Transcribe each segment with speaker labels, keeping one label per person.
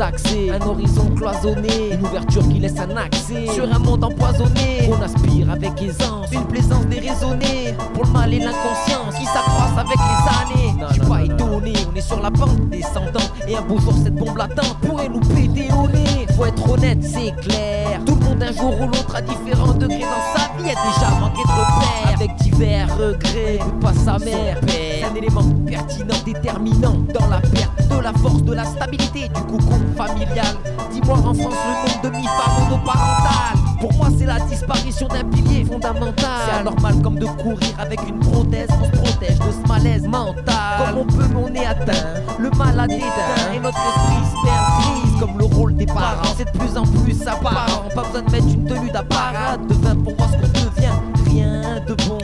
Speaker 1: accès, un horizon cloisonné, une ouverture qui laisse un accès sur un monde empoisonné. On aspire avec aisance, une plaisance déraisonnée pour le mal et l'inconscience qui s'accroissent avec les années. Je suis pas étonné, on est sur la pente descendante et un beau jour cette bombe latente pourrait nous péter au nez. Faut être honnête, c'est clair, tout le monde un jour ou l'autre à différents degrés dans sa vie a déjà manqué de repères avec divers regrets. Écoute pas sa mère, c'est un élément pertinent, déterminant dans la perte de la force, de la stabilité du cocon familial. Dis-moi en France le nombre de mi-femmes monoparentales. Pour moi c'est la disparition d'un pilier fondamental. C'est anormal comme de courir avec une prothèse. On se protège de ce malaise mental. Comme on peut mais on est atteint, le mal a déteint et notre esprit se perd comme le rôle des parents. C'est de plus en plus apparent. Pas besoin de mettre une tenue d'apparat devin pour voir ce qu'on devient. Rien de bon,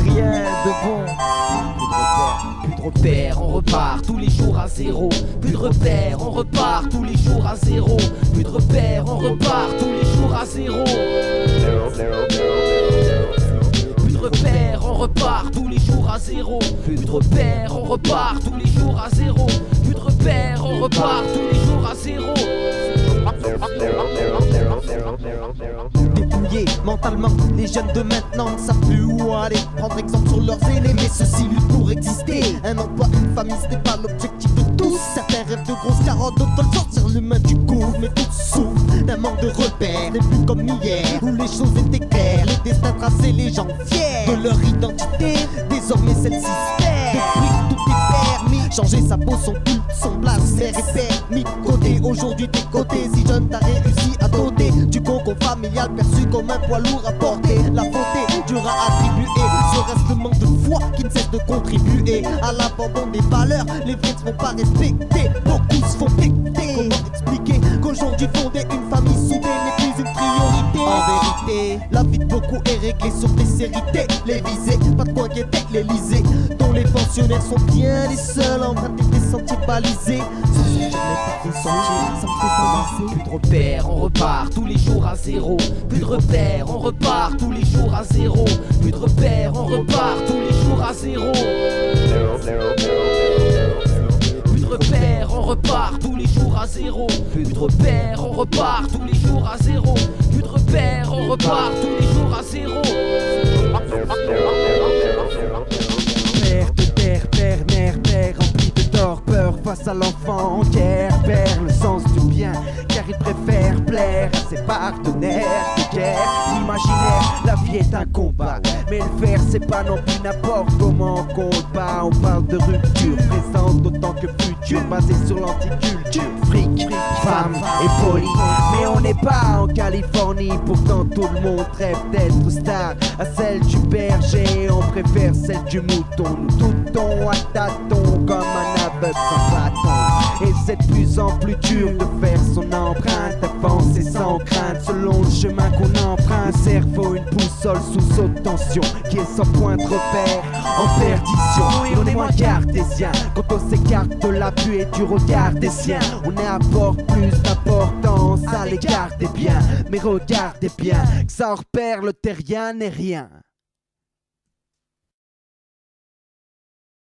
Speaker 1: rien de bon. Plus de repères, on repart tous les jours à zéro. Plus de repères, on repart tous les jours à zéro. Plus de repères, on repart tous les jours à zéro. Plus de repères, on repart tous les jours à zéro. Plus de repères, on repart tous les jours à zéro. Plus de repères, on repart tous les jours à zéro.
Speaker 2: Dépouillés mentalement, les jeunes de maintenant ne savent plus où aller. Prendre exemple sur leurs aînés, mais ceux-ci luttent pour exister. Un emploi, une famille, ce n'est pas l'objectif de tous. Certains rêvent de grosses carottes, d'autres veulent sortir l'humain du gouffre. Mais tous souffrent d'un manque de repères, n'est plus comme hier, où les choses étaient claires. Les destins tracés, les gens fiers de leur identité. Désormais celle-ci se perd. Depuis que tout est permis, changer sa peau, son culte, son blase, mère et père, mis de côté. Aujourd'hui t'es coté, si jeune t'as réussi à doter du cocon familial perçu comme un poids lourd à porter. La faute dur à attribuer, ce reste le manque de foi qui ne cesse de contribuer à l'abandon des valeurs. Les vrais ne sont pas respectés, beaucoup se font péter. Comment expliquer qu'aujourd'hui fonder une famille soudée n'est plus une priorité? En vérité, la vie de beaucoup est réglée sur des séries télévisées. Pas de quoi inquiéter l'Elysée, dont les pensionnaires sont bien les seuls à emprunter des sentiers balisés. Ce sont jamais pas des sentiers, ça me fait penser.
Speaker 1: Plus de repères, on repart tous les jours à zéro. Plus de repères, on repart tous les jours à zéro. Plus de repères, on repart tous les jours à zéro. Plus de repères, on repart tous les jours à zéro. Plus de repères, on repart tous les jours à zéro. Plus de repères, on repart tous les jours à zéro.
Speaker 3: Père de terre, père, mère, père, rempli de torpeur face à l'enfant en guerre, perd le sens du bien, car il préfère plaire à ses partenaires de guerre. Imaginaire, la vie est un combat, mais le faire c'est pas non plus n'importe comment qu'on le bat. On parle de rupture présente autant que future, basée sur l'anticulture, fric, femme et folie. Mais on n'est pas en Californie, pourtant tout le monde rêve d'être star. À celle du berger, on préfère celle du mouton. Nous doutons à tâtons comme un aveugle sans bâton. Et c'est de plus en plus dur de faire son empreinte, avancer sans crainte selon le chemin qu'on emprunte. Le cerveau, une boussole sous haute tension, qui est sans point de repère, en perdition. Et on est moins cartésien quand on s'écarte de l'appui et du regard des siens. On apporte plus d'importance à l'égard des biens. Mais regardez bien que ça en repère le terrien n'est rien.